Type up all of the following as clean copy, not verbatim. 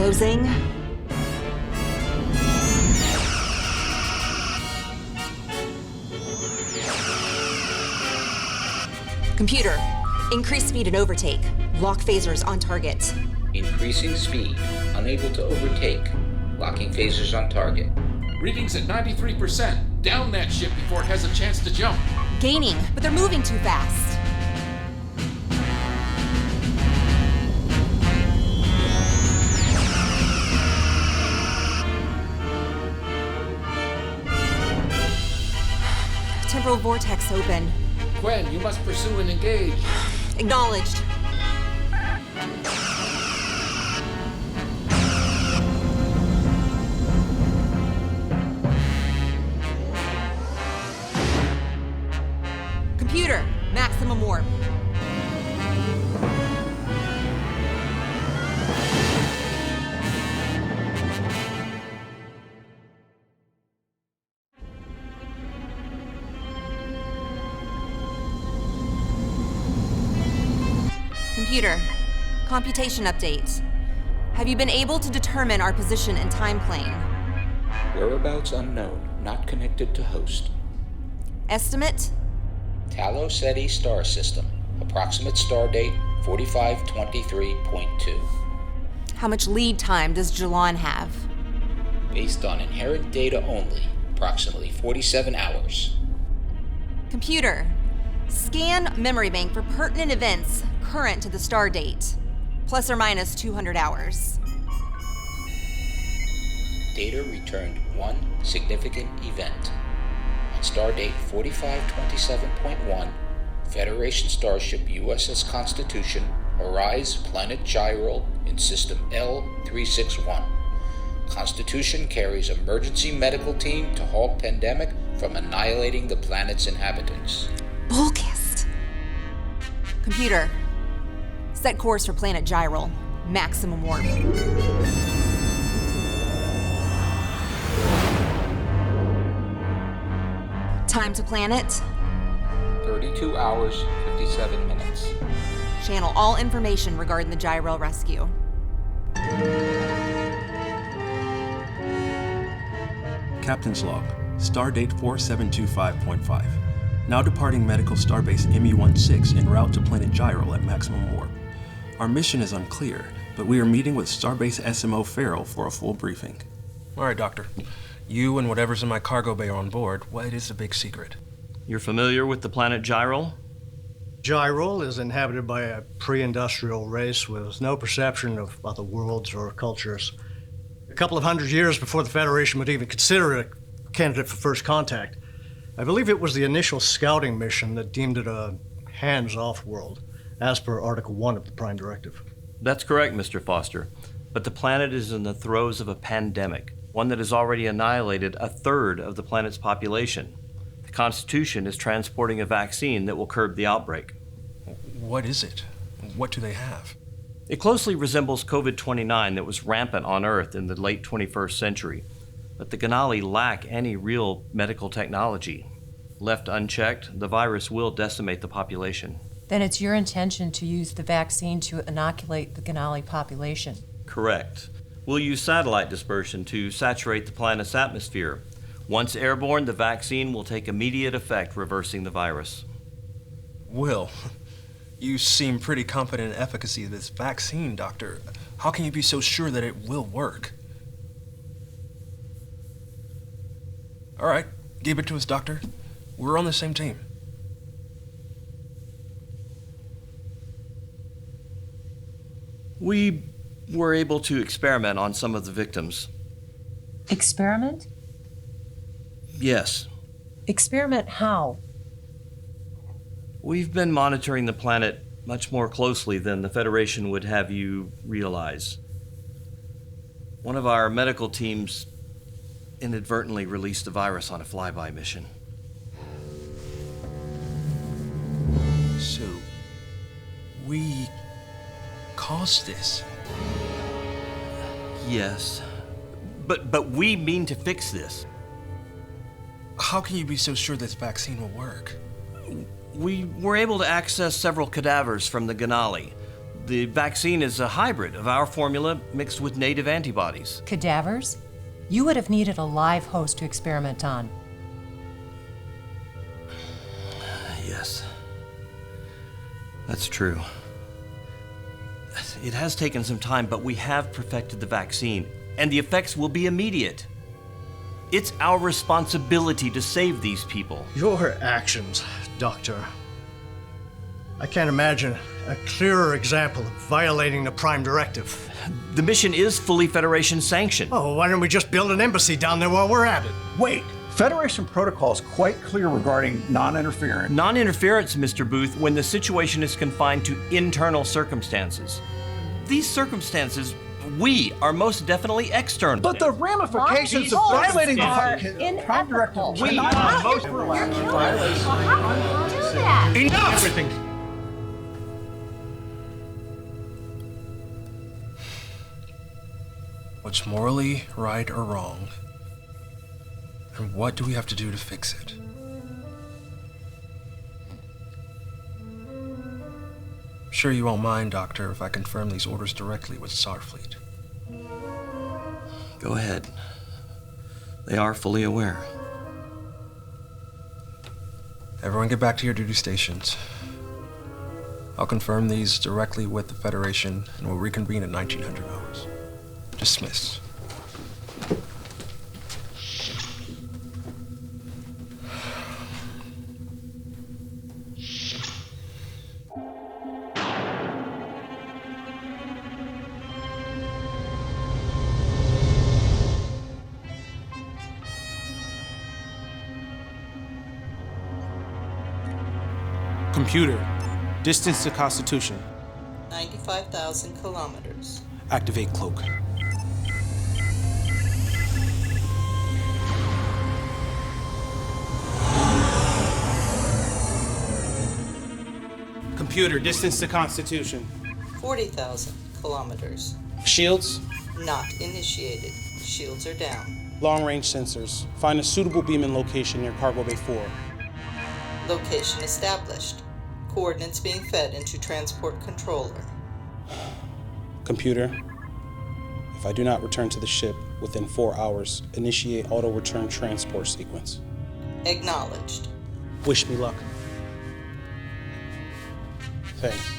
closing. Computer, increase speed and overtake. Lock phasers on target. Increasing speed, unable to overtake. Locking phasers on target. Readings at 93%. Down that ship before it has a chance to jump. Gaining, but they're moving too fast. Temporal vortex open. Quinn, you must pursue and engage. Acknowledged. Computer, maximum warp. Computer, computation update. Have you been able to determine our position and time plane? Whereabouts unknown, not connected to host. Estimate? Talos Ceti star system. Approximate star date 4523.2. How much lead time does Jalon have? Based on inherent data only, approximately 47 hours. Computer, scan memory bank for pertinent events current to the star date, plus or minus 200 hours. Data returned one significant event. On star date 4527.1, Federation starship USS Constitution Arise Planet Gyral in System L361. Constitution carries emergency medical team to halt pandemic from annihilating the planet's inhabitants. Bullkist. Computer, set course for Planet Gyral. Maximum warp. Time to planet. 32 hours, 57 minutes. Channel all information regarding the Gyral rescue. Captain's log, stardate 4725.5. Now departing medical starbase MU-16 en route to planet Gyral at maximum warp. Our mission is unclear, but we are meeting with Starbase SMO Farrell for a full briefing. All right, Doctor. You and whatever's in my cargo bay are on board. What is the big secret? You're familiar with the planet Gyral? Gyral is inhabited by a pre-industrial race with no perception of other worlds or cultures. A couple of hundred years before the Federation would even consider it a candidate for first contact, I believe it was the initial scouting mission that deemed it a hands-off world, as per Article 1 of the Prime Directive. That's correct, Mr. Foster. But the planet is in the throes of a pandemic, one that has already annihilated a third of the planet's population. The Constitution is transporting a vaccine that will curb the outbreak. What is it? What do they have? It closely resembles COVID-29 that was rampant on Earth in the late 21st century. But the Ganali lack any real medical technology. Left unchecked, the virus will decimate the population. Then it's your intention to use the vaccine to inoculate the Ganali population. Correct. We'll use satellite dispersion to saturate the planet's atmosphere. Once airborne, the vaccine will take immediate effect, reversing the virus. Will, you seem pretty confident in efficacy of this vaccine, Doctor. How can you be so sure that it will work? All right, give it to us, Doctor. We're on the same team. We were able to experiment on some of the victims. Experiment? Yes. Experiment how? We've been monitoring the planet much more closely than the Federation would have you realize. One of our medical teams inadvertently released the virus on a flyby mission. So, we caused this? Yes. But we mean to fix this. How can you be so sure this vaccine will work? We were able to access several cadavers from the Ganali. The vaccine is a hybrid of our formula mixed with native antibodies. Cadavers? You would have needed a live host to experiment on. Yes. That's true. It has taken some time, but we have perfected the vaccine, and the effects will be immediate. It's our responsibility to save these people. Your actions, Doctor. I can't imagine a clearer example of violating the Prime Directive. The mission is fully Federation sanctioned. Oh, why don't we just build an embassy down there while we're at it? Wait, Federation protocol is quite clear regarding non-interference. Non-interference, Mr. Booth, when the situation is confined to internal circumstances. These circumstances, we are most definitely external. But the ramifications of violating the Prime Directive We are most Enough! Everything. What's morally right or wrong? And what do we have to do to fix it? Sure you won't mind, Doctor, if I confirm these orders directly with Starfleet. Go ahead. They are fully aware. Everyone get back to your duty stations. I'll confirm these directly with the Federation, and we'll reconvene at 1900 hours. Dismissed. Computer, distance to Constitution. 95,000 kilometers. Activate cloak. Computer, distance to Constitution. 40,000 kilometers. Shields, Not initiated. Shields are down. long-range sensors. Find a suitable beam-in location near Cargo Bay 4. Location established. Coordinates being fed into transport controller. Computer, if I do not return to the ship within 4 hours, initiate auto-return transport sequence. Acknowledged. Wish me luck. Thanks.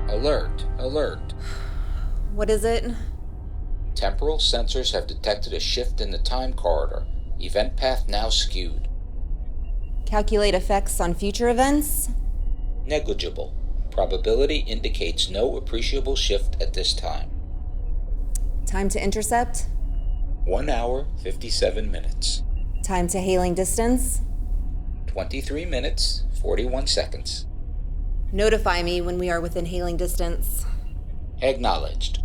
Alert, alert. What is it? Temporal sensors have detected a shift in the time corridor. Event path now skewed. Calculate effects on future events? Negligible. Probability indicates no appreciable shift at this time. Time to intercept? 1 hour, 57 minutes. Time to hailing distance? 23 minutes, 41 seconds. Notify me when we are within hailing distance. Acknowledged.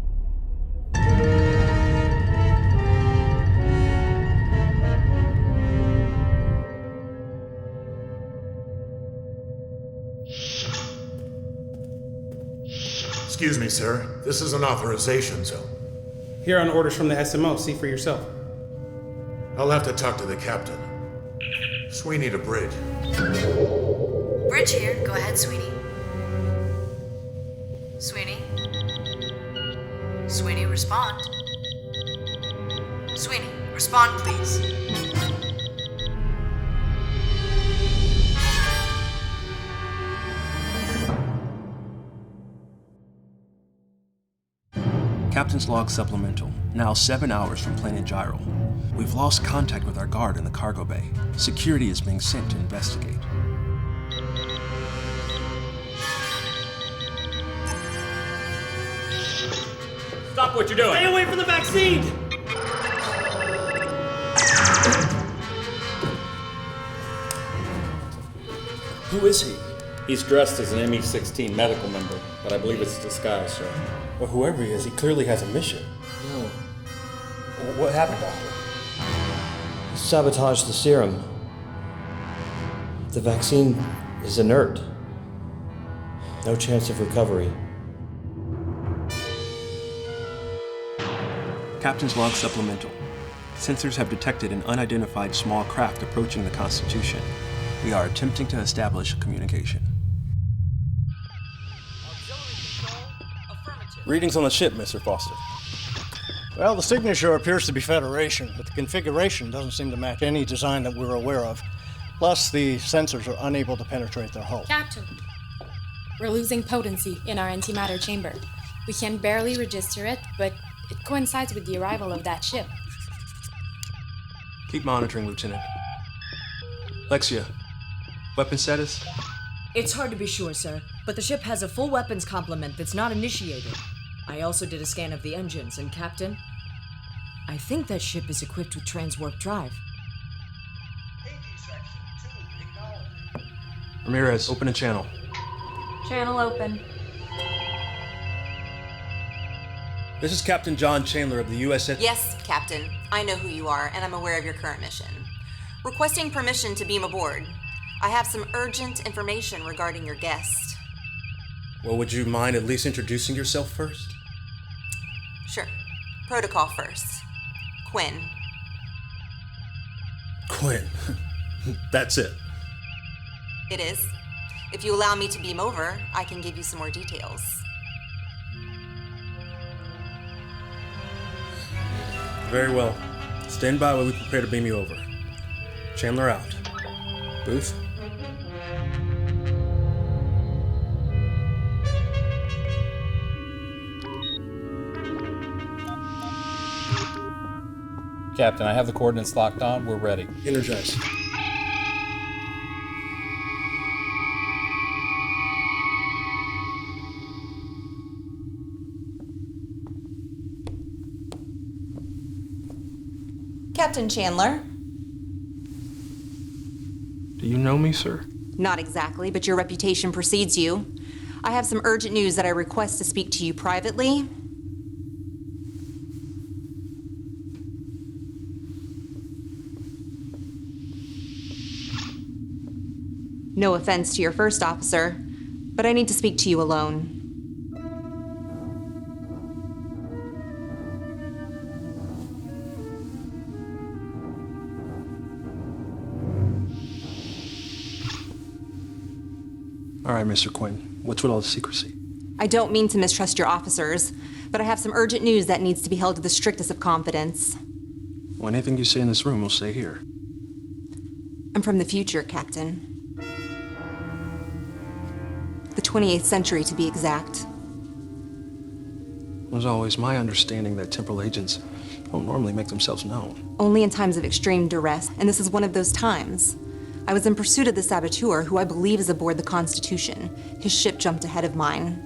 Excuse me, sir. This is an authorization zone. Here on orders from the SMO, see for yourself. I'll have to talk to the captain. Sweeney to bridge. Bridge here. Go ahead, Sweeney. Sweeney? Sweeney, respond. Sweeney, respond, please. Captain's log supplemental. Now 7 hours from planet Gyral. We've lost contact with our guard in the cargo bay. Security is being sent to investigate. Stop what you're doing! Stay away from the vaccine! Who is he? He's dressed as an ME-16 medical member, but I believe it's a disguise, sir. Well, whoever he is, he clearly has a mission. No. What happened, Doctor? Sabotage the serum. The vaccine is inert. No chance of recovery. Captain's log supplemental. Sensors have detected an unidentified small craft approaching the Constitution. We are attempting to establish communication. Readings on the ship, Mr. Foster. Well, the signature appears to be Federation, but the configuration doesn't seem to match any design that we're aware of. Plus, the sensors are unable to penetrate their hull. Captain, we're losing potency in our antimatter chamber. We can barely register it, but it coincides with the arrival of that ship. Keep monitoring, Lieutenant. Lexia, weapon status? It's hard to be sure, sir, but the ship has a full weapons complement that's not initiated. I also did a scan of the engines, and Captain, I think that ship is equipped with transwarp drive. Ramirez, open a channel. Channel open. This is Captain John Chandler of the USS... Yes, Captain. I know who you are, and I'm aware of your current mission. Requesting permission to beam aboard. I have some urgent information regarding your guest. Well, would you mind at least introducing yourself first? Sure. Protocol first. Quinn. Quinn. That's it. It is. If you allow me to beam over, I can give you some more details. Very well. Stand by while we prepare to beam you over. Chandler out. Booth? Captain, I have the coordinates locked on. We're ready. Energize. Captain Chandler. Do you know me, sir? Not exactly, but your reputation precedes you. I have some urgent news that I request to speak to you privately. No offense to your first officer, but I need to speak to you alone. All right, Mr. Quinn. What's with all the secrecy? I don't mean to mistrust your officers, but I have some urgent news that needs to be held to the strictest of confidence. Well, anything you say in this room will stay here. I'm from the future, Captain. The 28th century, to be exact. It was always my understanding that temporal agents don't normally make themselves known. Only in times of extreme duress, and this is one of those times. I was in pursuit of the saboteur, who I believe is aboard the Constitution. His ship jumped ahead of mine.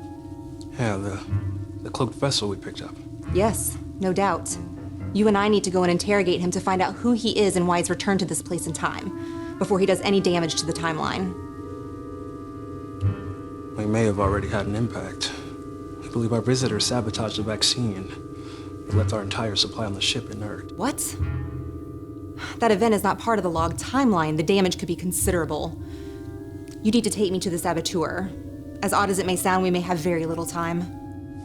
Yeah, the cloaked vessel we picked up. Yes, no doubt. You and I need to go and interrogate him to find out who he is and why he's returned to this place and time, before he does any damage to the timeline. We may have already had an impact. We believe our visitor sabotaged the vaccine, but left our entire supply on the ship inert. What? That event is not part of the log timeline. The damage could be considerable. You need to take me to the saboteur. As odd as it may sound, we may have very little time.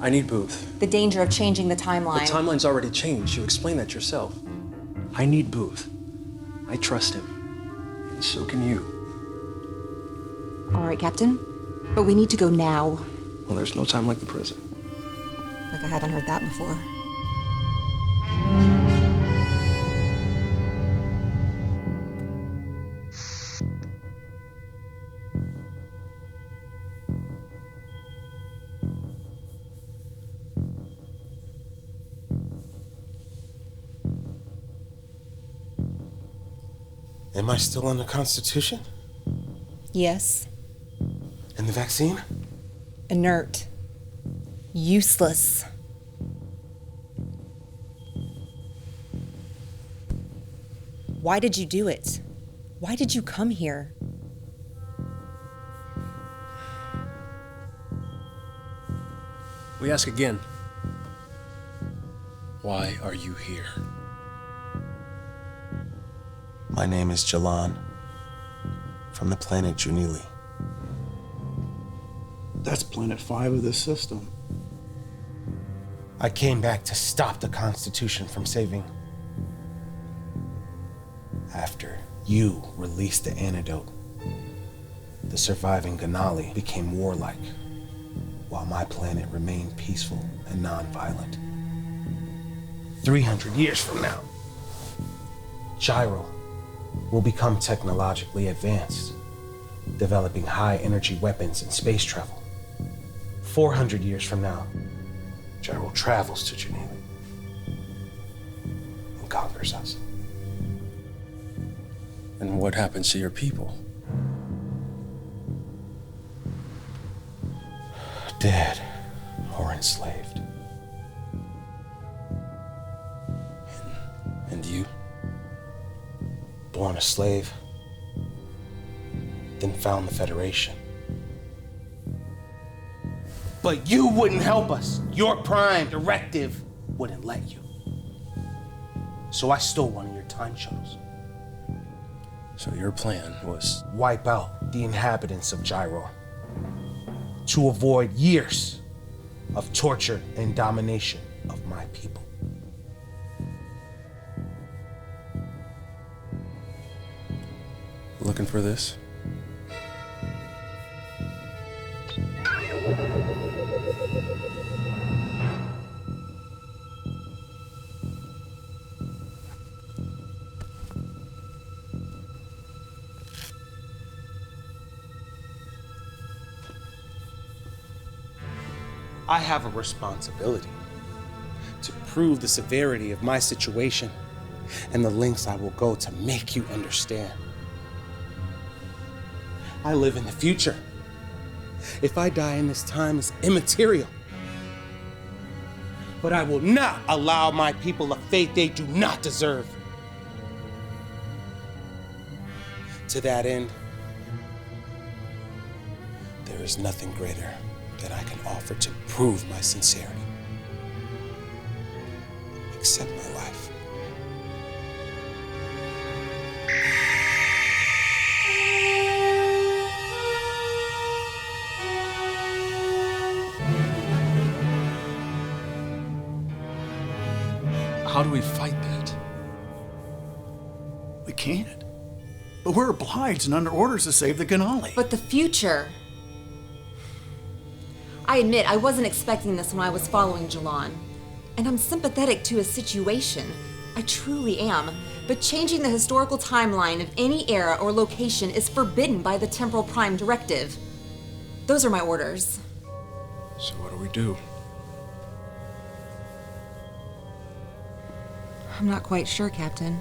I need Booth. The danger of changing the timeline. The timeline's already changed. You explained that yourself. I need Booth. I trust him. And so can you. All right, Captain. But we need to go now. Well, there's no time like the present. Like I haven't heard that before. Am I still on the Constitution? Yes. And the vaccine? Inert. Useless. Why did you do it? Why did you come here? We ask again. Why are you here? My name is Jalan, from the planet Junili. That's Planet 5 of this system. I came back to stop the Constitution from saving. After you released the antidote, the surviving Ganali became warlike, while my planet remained peaceful and non-violent. 300 years from now, Gyro will become technologically advanced, developing high-energy weapons and space travel. 400 years from now, Gyro travels to Janine and conquers us. And what happens to your people? Dead or enslaved. And you? Born a slave, then found the Federation. But you wouldn't help us. Your prime directive wouldn't let you. So I stole one of your time shuttles. So your plan was... wipe out the inhabitants of Gyro to avoid years of torture and domination of my people. Looking for this? I have a responsibility to prove the severity of my situation and the lengths I will go to make you understand. I live in the future. If I die in this time, it's immaterial. But I will not allow my people a fate they do not deserve. To that end, there is nothing greater that I can offer to prove my sincerity, except my life. How do we fight that? We can't. But we're obliged and under orders to save the Ganali. But the future... I admit, I wasn't expecting this when I was following Jalon. And I'm sympathetic to his situation. I truly am. But changing the historical timeline of any era or location is forbidden by the Temporal Prime Directive. Those are my orders. So what do we do? I'm not quite sure, Captain.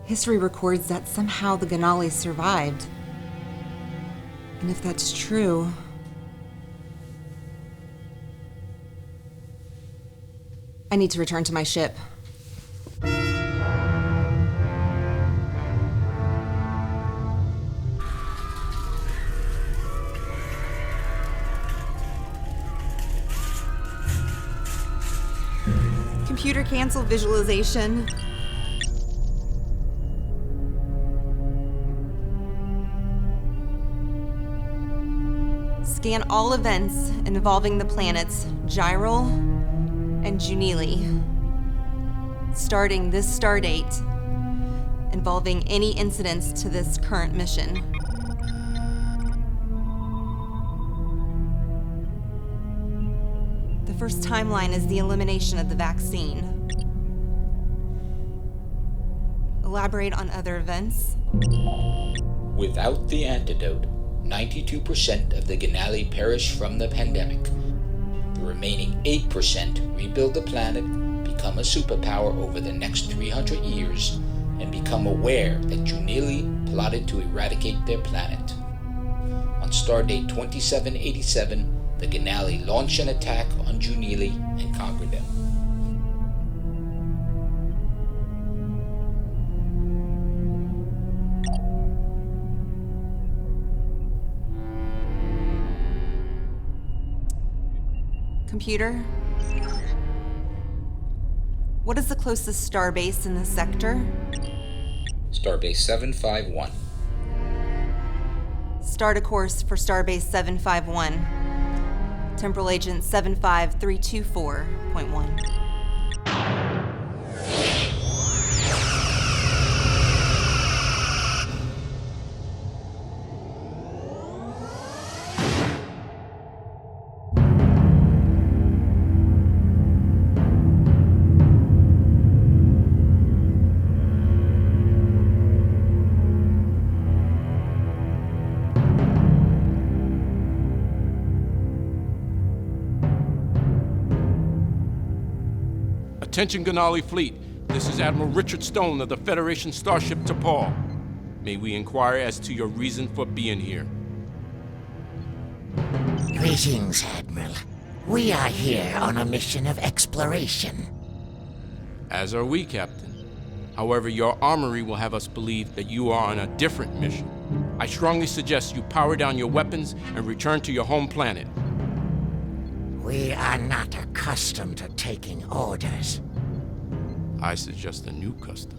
History records that somehow the Ganali survived. And if that's true... I need to return to my ship. Computer cancel visualization. Scan all events involving the planets Gyral and Junili, starting this stardate, involving any incidents to this current mission. The first timeline is the elimination of the vaccine. Elaborate on other events. Without the antidote, 92% of the Ganali perish from the pandemic. The remaining 8% rebuild the planet, become a superpower over the next 300 years, and become aware that Junili plotted to eradicate their planet. On Stardate 2787, the Ganali launch an attack on Junili and conquer them. Computer? What is the closest starbase in this sector? Starbase 751. Start a course for Starbase 751. Temporal Agent 75324.1. Attention Ganali Fleet, this is Admiral Richard Stone of the Federation starship T'Pol. May we inquire as to your reason for being here? Greetings, Admiral. We are here on a mission of exploration. As are we, Captain. However, your armory will have us believe that you are on a different mission. I strongly suggest you power down your weapons and return to your home planet. We are not accustomed to taking orders. I suggest a new custom.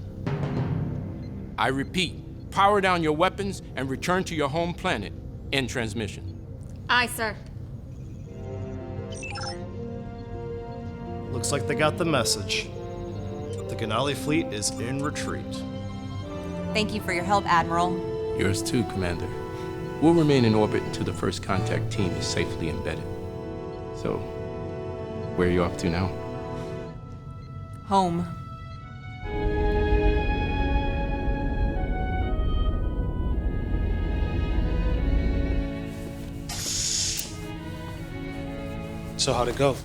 I repeat, power down your weapons and return to your home planet. End transmission. Aye, sir. Looks like they got the message. The Ganali fleet is in retreat. Thank you for your help, Admiral. Yours too, Commander. We'll remain in orbit until the first contact team is safely embedded. So, where are you off to now? Home. So how'd it go?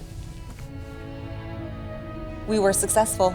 We were successful.